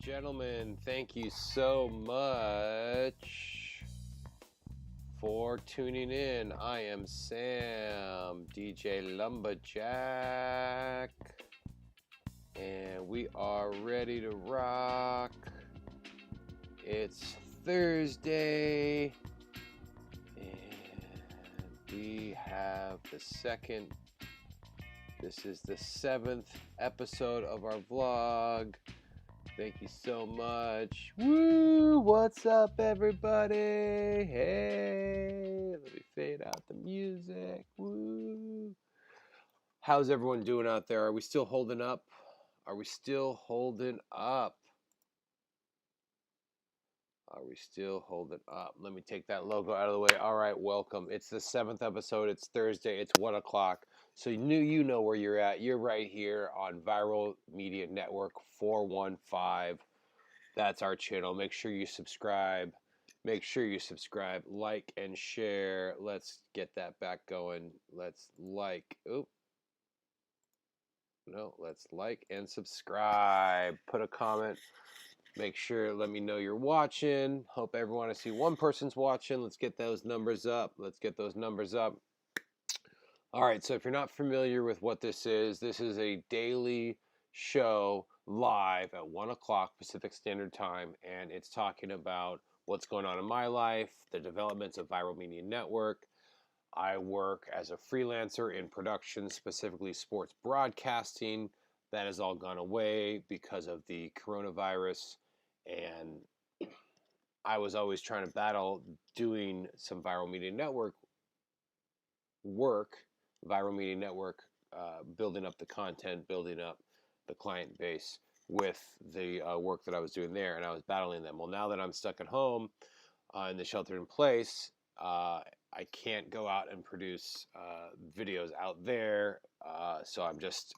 Gentlemen, thank you so much for tuning in. I am Sam, DJ Lumberjack, and we are ready to rock. It's Thursday, and we have this is the 7th episode of our vlog. Thank you so much. Woo! What's up, everybody? Hey, let me fade out the music. Woo! How's everyone doing out there? Are we still holding up? Are we still holding up? Are we still holding up? Let me take that logo out of the way. All right, welcome. It's the 7th episode. It's Thursday. It's 1 o'clock. So you know where you're at. You're right here on Viral Media Network 415. That's our channel. Make sure you subscribe. Like and share. Let's get that back going. Let's like and subscribe. Put a comment. Make sure, let me know you're watching. Hope everyone, I see one person's watching. Let's get those numbers up. All right, so if you're not familiar with what this is a daily show live at 1 o'clock Pacific Standard Time, and it's talking about what's going on in my life, the developments of Viral Media Network. I work as a freelancer in production, specifically sports broadcasting. That has all gone away because of the coronavirus, and I was always trying to battle doing some Viral Media Network work, building up the content, building up the client base with the work that I was doing there, and I was battling them. Well, now that I'm stuck at home in the shelter in place, I can't go out and produce videos out there, so I'm just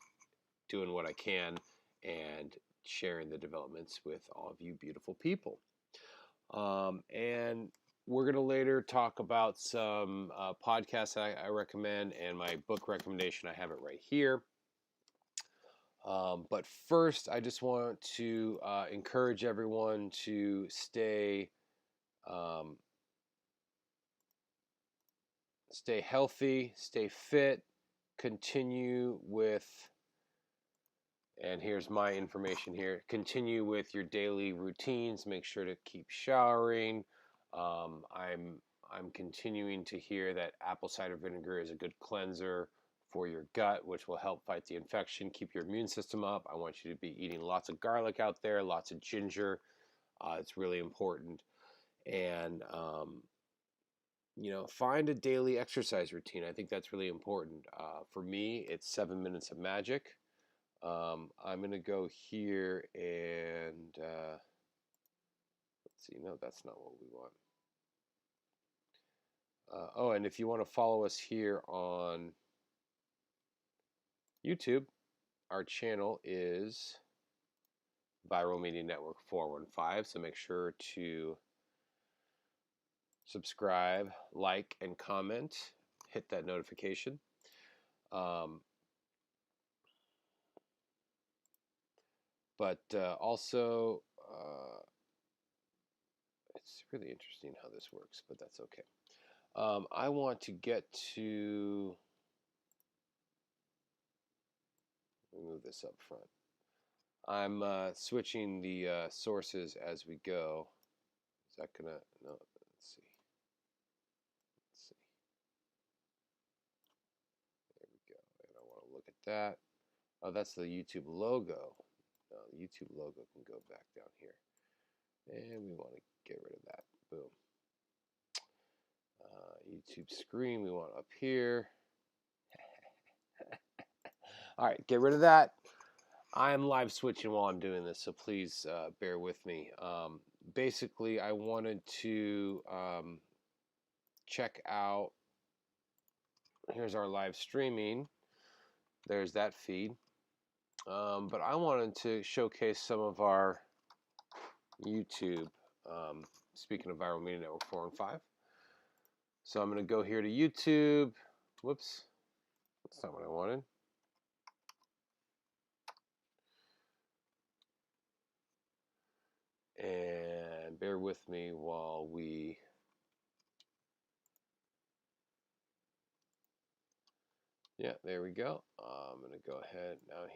doing what I can and sharing the developments with all of you beautiful people. And we're going to later talk about some podcasts I recommend and my book recommendation. I have it right here. But first, I just want to encourage everyone to stay healthy, stay fit, continue with, and here's my information here, continue with your daily routines. Make sure to keep showering. I'm continuing to hear that apple cider vinegar is a good cleanser for your gut, which will help fight the infection, keep your immune system up. I want you to be eating lots of garlic out there, lots of ginger. It's really important. And find a daily exercise routine. I think that's really important. For me, it's 7 minutes of magic. I'm going to go here and let's see. No, that's not what we want. And if you want to follow us here on YouTube, our channel is Viral Media Network 415. So make sure to subscribe, like, and comment. Hit that notification. But also, it's really interesting how this works, but that's okay. I want to get to, let me move this up front. I'm switching the sources as we go. Is that gonna, no, let's see. There we go, and I want to look at that. Oh, that's the YouTube logo. No, the YouTube logo can go back down here. And we want to get rid of that. Boom. YouTube screen we want up here. All right, get rid of that. I am live switching while I'm doing this, so please bear with me. Basically, I wanted to check out, here's our live streaming. There's that feed. But I wanted to showcase some of our YouTube, speaking of Viral Media Network 4 and 5. So I'm going to go here to YouTube. Whoops, that's not what I wanted. And bear with me while we... Yeah, there we go. I'm going to go ahead. Now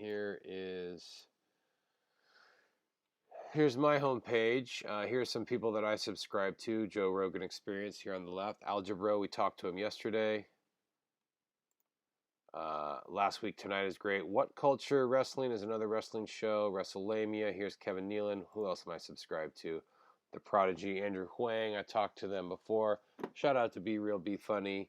here's my homepage. Here's some people that I subscribe to. Joe Rogan Experience here on the left. Algebra, we talked to him yesterday. Last week tonight is great. What Culture Wrestling is another wrestling show. WrestleLamia. Here's Kevin Nealon. Who else am I subscribed to? The Prodigy, Andrew Huang. I talked to them before. Shout out to Be Real, Be Funny.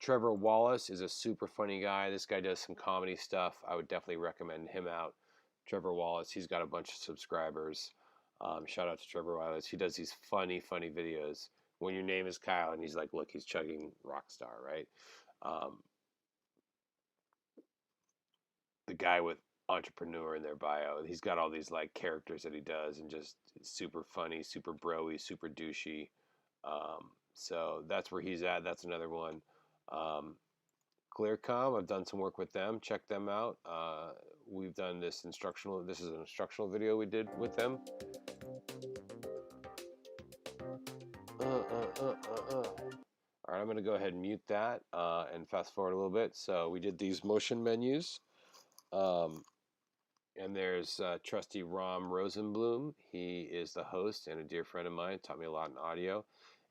Trevor Wallace is a super funny guy. This guy does some comedy stuff. I would definitely recommend him out. Trevor Wallace. He's got a bunch of subscribers. Shout out to Trevor Wallace. He does these funny videos. When your name is Kyle, and he's like, look, he's chugging Rockstar, right? The guy with entrepreneur in their bio. He's got all these like characters that he does, and just super funny, super broy, super douchey. So that's where he's at. That's another one. Clearcom, I've done some work with them. Check them out. We've done this instructional. This is an instructional video we did with them. All right, I'm going to go ahead and mute that and fast forward a little bit. So we did these motion menus. And there's trusty Rom Rosenblum. He is the host and a dear friend of mine. Taught me a lot in audio.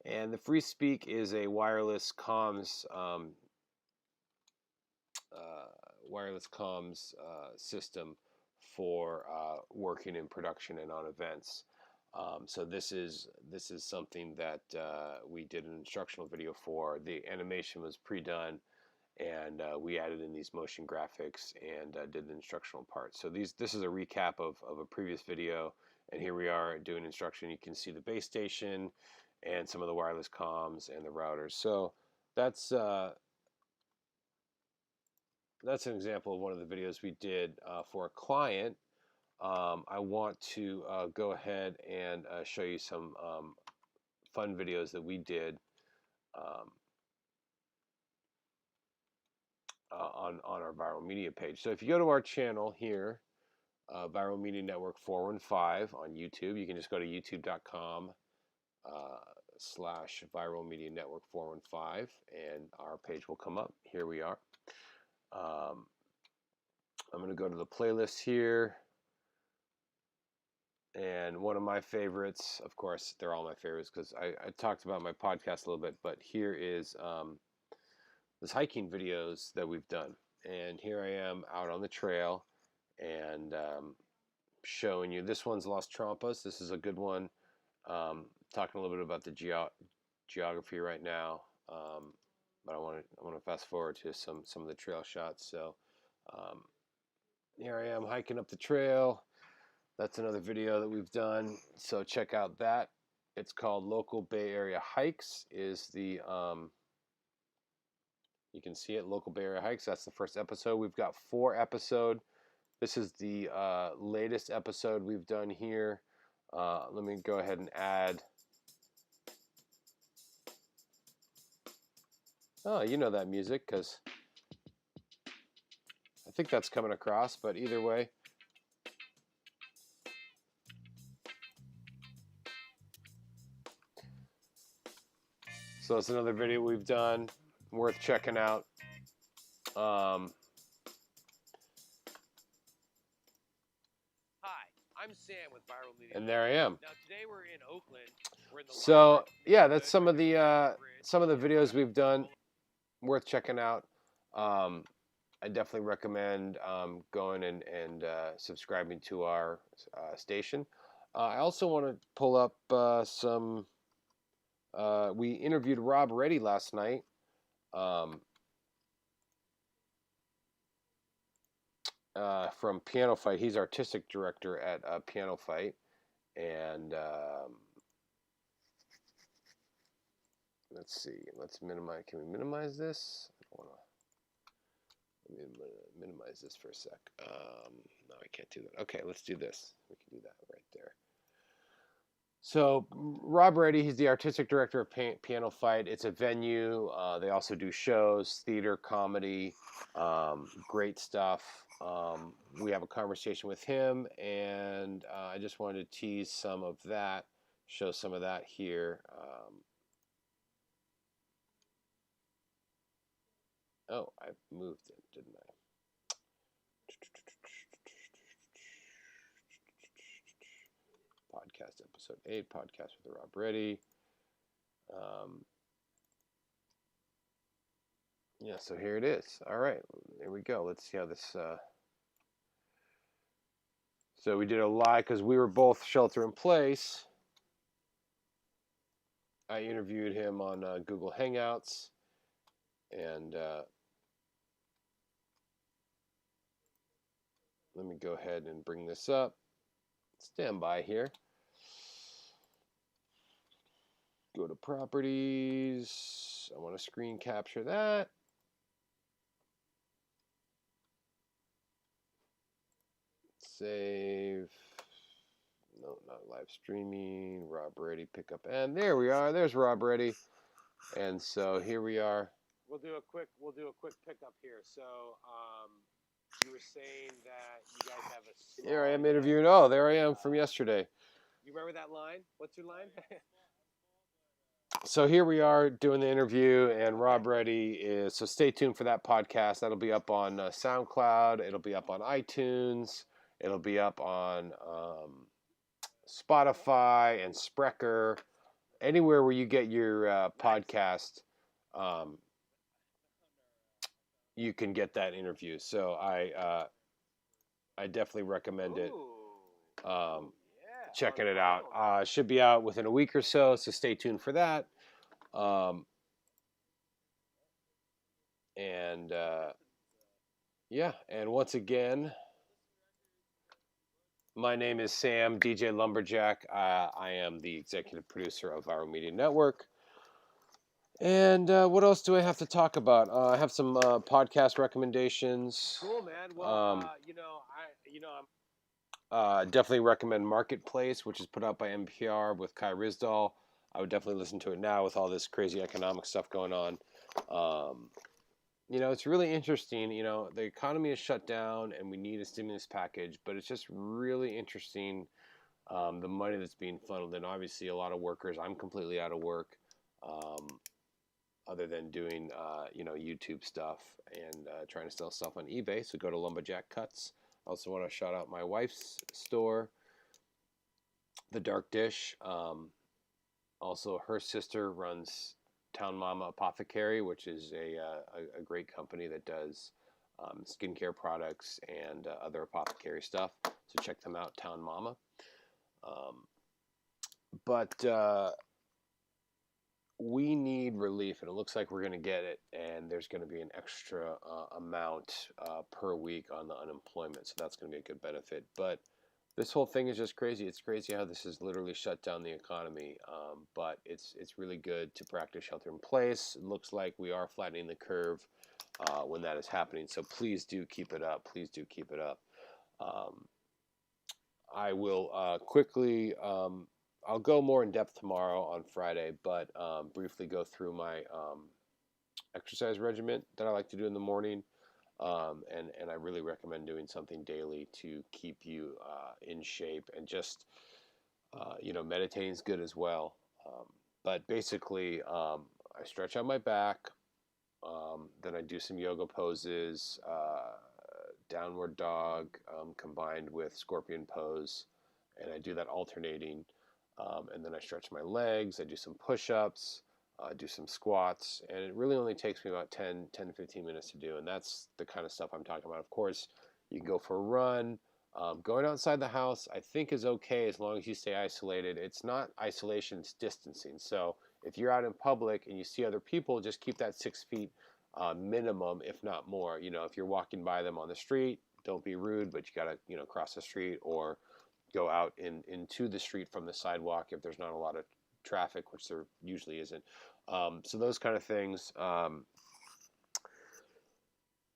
And the Free Speak is a wireless comms system for working in production and on events. So this is something that we did an instructional video for. The animation was pre-done, and we added in these motion graphics and did the instructional part. So this is a recap of a previous video, and here we are doing instruction. You can see the base station and some of the wireless comms and the routers. So that's an example of one of the videos we did for a client. I want to go ahead and show you some fun videos that we did on our Viral Media page. So if you go to our channel here, Viral Media Network 415 on YouTube, you can just go to youtube.com / Viral Media Network 415, and our page will come up. Here we are. I'm going to go to the playlist here. And one of my favorites, of course, they're all my favorites because I talked about my podcast a little bit, but here is this hiking videos that we've done. And here I am out on the trail and showing you. This one's Las Trampas. This is a good one. Talking a little bit about the geography right now. But I want to fast forward to some of the trail shots. So here I am hiking up the trail. That's another video that we've done. So check out that. It's called Local Bay Area Hikes. Is the you can see it, Local Bay Area Hikes. That's the first episode. We've got 4 episodes. This is the latest episode we've done here. Let me go ahead and add. Oh, you know that music because I think that's coming across, but either way. So it's another video we've done, worth checking out. Hi, I'm Sam with Viral Media. And there I am. Now today we're in Oakland. We're in the So yeah, that's some of the videos we've done, worth checking out. I definitely recommend going and subscribing to our station. I also want to pull up some. We interviewed Rob Reddy last night. From PianoFight. He's artistic director at PianoFight. And let's see. Let's minimize. Can we minimize this? I don't want to. Let me minimize this for a sec. No, I can't do that. Okay, let's do this. We can do that right there. So Rob Reddy, he's the artistic director of PianoFight. It's a venue. They also do shows, theater, comedy, great stuff. We have a conversation with him, and I just wanted to tease some of that, show some of that here. Oh, I moved it, didn't I? Podcast episode 8, podcast with Rob Reddy. Yeah, so here it is. All right, there we go. Let's see how this. So we did a live because we were both shelter in place. I interviewed him on Google Hangouts, and let me go ahead and bring this up. Stand by here. Go to properties. I want to screen capture that. Save. No, not live streaming. Rob Reddy, pick up, and there we are. There's Rob Reddy, and so here we are. We'll do a quick pickup here. So, you were saying that you guys have a. Here I am interviewing. Oh, there I am from yesterday. You remember that line? What's your line? So here we are doing the interview, and Rob Reddy is. So stay tuned for that podcast. That'll be up on SoundCloud. It'll be up on iTunes. It'll be up on Spotify and Spreaker, anywhere where you get your podcast. You can get that interview. So I definitely recommend it. Checking it out. Should be out within a week or so. So stay tuned for that. And yeah, and once again, my name is Sam, DJ Lumberjack. I am the executive producer of Viral Media Network. And what else do I have to talk about? I have some podcast recommendations. Cool, man. Well, I'm definitely recommend Marketplace, which is put out by NPR with Kai Rizdal. I would definitely listen to it now with all this crazy economic stuff going on. It's really interesting. The economy is shut down and we need a stimulus package, but it's just really interesting the money that's being funneled in. Obviously, a lot of workers. I'm completely out of work, other than doing YouTube stuff and trying to sell stuff on eBay. So go to Lumberjack Cuts. I also want to shout out my wife's store, The Dark Dish. Also, her sister runs Town Mama Apothecary, which is a great company that does skincare products and other apothecary stuff. So check them out, Town Mama. But we need relief, and it looks like we're going to get it. And there's going to be an extra amount per week on the unemployment, so that's going to be a good benefit. But this whole thing is just crazy. It's crazy how this has literally shut down the economy, but it's really good to practice shelter in place. It looks like we are flattening the curve when that is happening, so please do keep it up. Please do keep it up. I will quickly, I'll go more in depth tomorrow on Friday, but briefly go through my exercise regimen that I like to do in the morning. And I really recommend doing something daily to keep you in shape, and just meditating is good as well. But basically, I stretch out my back, then I do some yoga poses, downward dog combined with scorpion pose, and I do that alternating. And then I stretch my legs, I do some push-ups, do some squats, and it really only takes me about 10 to 15 minutes to do, and that's the kind of stuff I'm talking about. Of course, you can go for a run. Going outside the house, I think, is okay as long as you stay isolated. It's not isolation, it's distancing. So if you're out in public and you see other people, just keep that 6 feet minimum, if not more. If you're walking by them on the street, don't be rude, but you got to, cross the street or go out into the street from the sidewalk if there's not a lot of traffic, which there usually isn't. So those kind of things.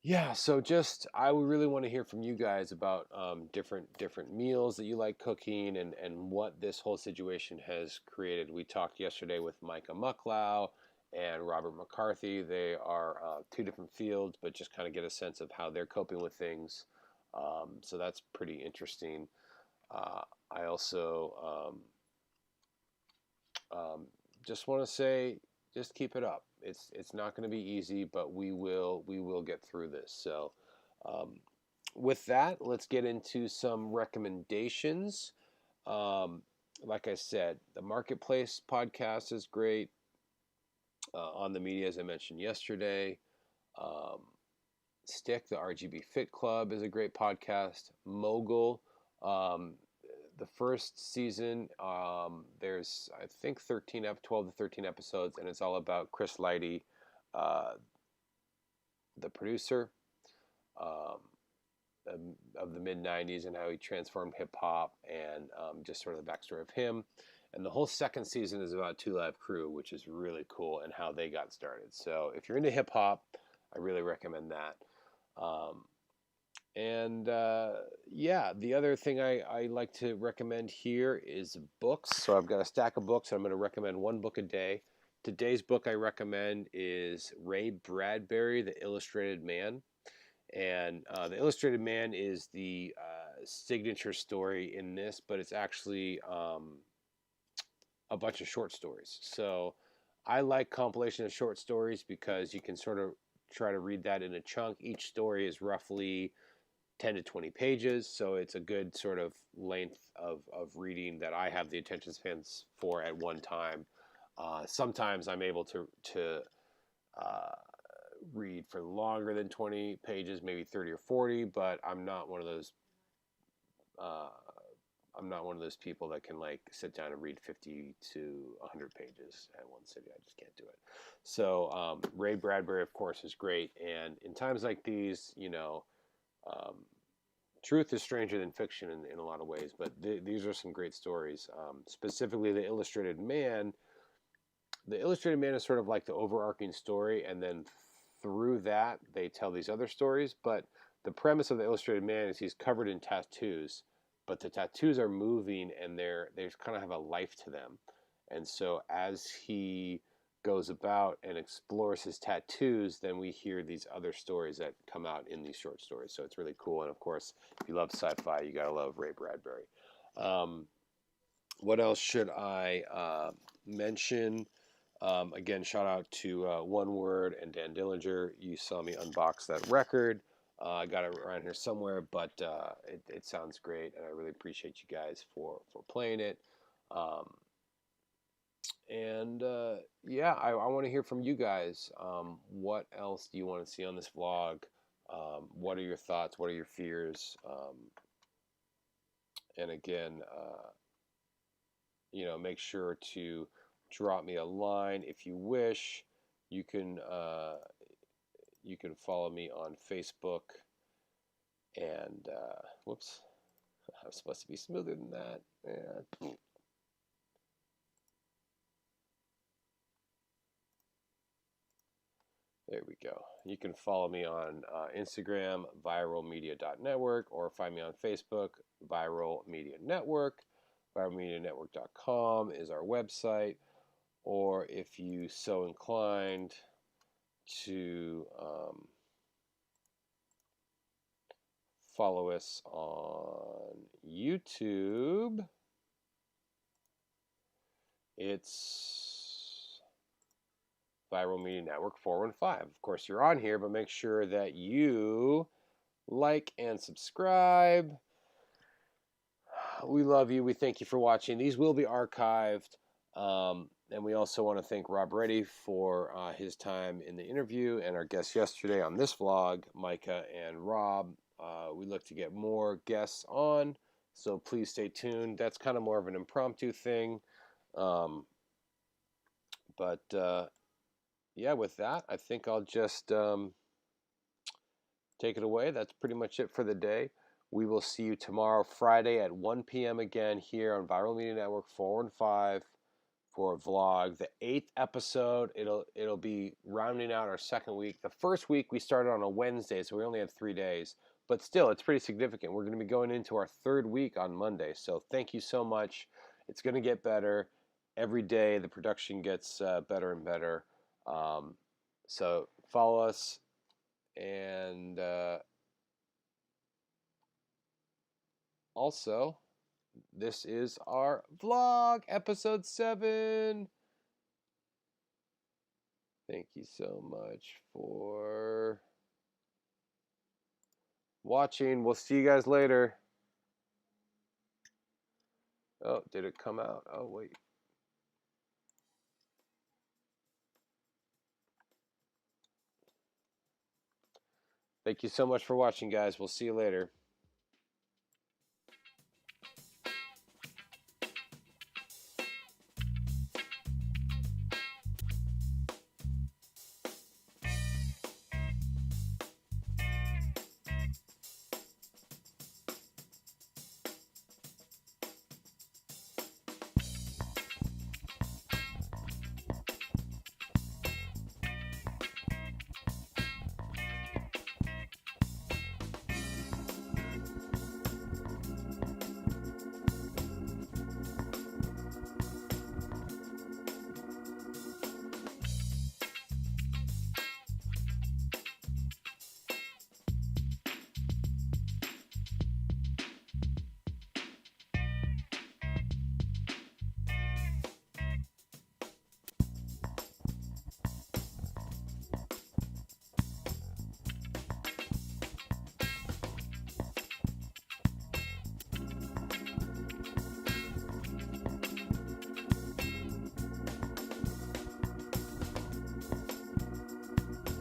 Yeah, so just I would really want to hear from you guys about different meals that you like cooking and what this whole situation has created. We talked yesterday with Micah Mucklow and Robert McCarthy. They are two different fields, but just kind of get a sense of how they're coping with things. So that's pretty interesting. Uh, I also just want to say, just keep it up. It's not going to be easy, but we will get through this. So, um, with that, let's get into some recommendations. Um, like I said, the Marketplace podcast is great. On the media, as I mentioned yesterday. Um, Stick, the RGB Fit Club, is a great podcast. Mogul, um, the first season, there's I think 12 to 13 episodes, and it's all about Chris Lighty, uh, the producer um, of the mid '90s, and how he transformed hip hop, and just sort of the backstory of him. And the whole second season is about Two Live Crew, which is really cool, and how they got started. So if you're into hip hop, I really recommend that. Um, And yeah, the other thing I like to recommend here is books. So I've got a stack of books. I'm going to recommend one book a day. Today's book I recommend is Ray Bradbury, The Illustrated Man. And The Illustrated Man is the signature story in this, but it's actually a bunch of short stories. So I like compilation of short stories because you can sort of try to read that in a chunk. Each story is roughly 10 to 20 pages, so it's a good sort of length of reading that I have the attention spans for at one time. Sometimes I'm able to uh, read for longer than 20 pages, maybe 30 or 40, but uh, I'm not one of those people that can like sit down and read 50 to 100 pages at one sitting. I just can't do it. So Ray Bradbury, of course, is great, and in times like these, um, truth is stranger than fiction in a lot of ways, but these are some great stories. Specifically, the Illustrated Man. The Illustrated Man is sort of like the overarching story, and then through that, they tell these other stories. But the premise of the Illustrated Man is he's covered in tattoos, but the tattoos are moving, and they kind of have a life to them. And so as he goes about and explores his tattoos, then we hear these other stories that come out in these short stories. So it's really cool. And of course, if you love sci-fi, you gotta love Ray Bradbury. Um, what else should I mention? Again, shout out to One Word and Dan Dillinger. You saw me unbox that record. I got it around here somewhere, but it sounds great, and I really appreciate you guys for playing it. Um, and yeah, I want to hear from you guys. What else do you want to see on this vlog? What are your thoughts? What are your fears? And again, make sure to drop me a line if you wish. You can you can follow me on Facebook. And whoops, I was supposed to be smoother than that. Yeah. There we go. You can follow me on Instagram, viralmedia.network, or find me on Facebook, Viral Media Network. Viralmedianetwork.com is our website. Or if you so inclined to follow us on YouTube, it's Viral Media Network 415. Of course, you're on here, but make sure that you like and subscribe. We love you. We thank you for watching. These will be archived. And we also want to thank Rob Reddy for his time in the interview and our guests yesterday on this vlog, Micah and Rob. We look to get more guests on, so please stay tuned. That's kind of more of an impromptu thing. But yeah, with that, I think I'll just take it away. That's pretty much it for the day. We will see you tomorrow, Friday at 1 p.m. again here on Viral Media Network 415. for a vlog. The 8th episode, it'll be rounding out our second week. The first week we started on a Wednesday, so we only had 3 days. But still, it's pretty significant. We're going to be going into our third week on Monday. So thank you so much. It's going to get better. Every day the production gets better and better. So follow us. And also, this is our vlog, episode 7. Thank you so much for watching. We'll see you guys later. Oh, did it come out? Oh, wait. Thank you so much for watching, guys. We'll see you later.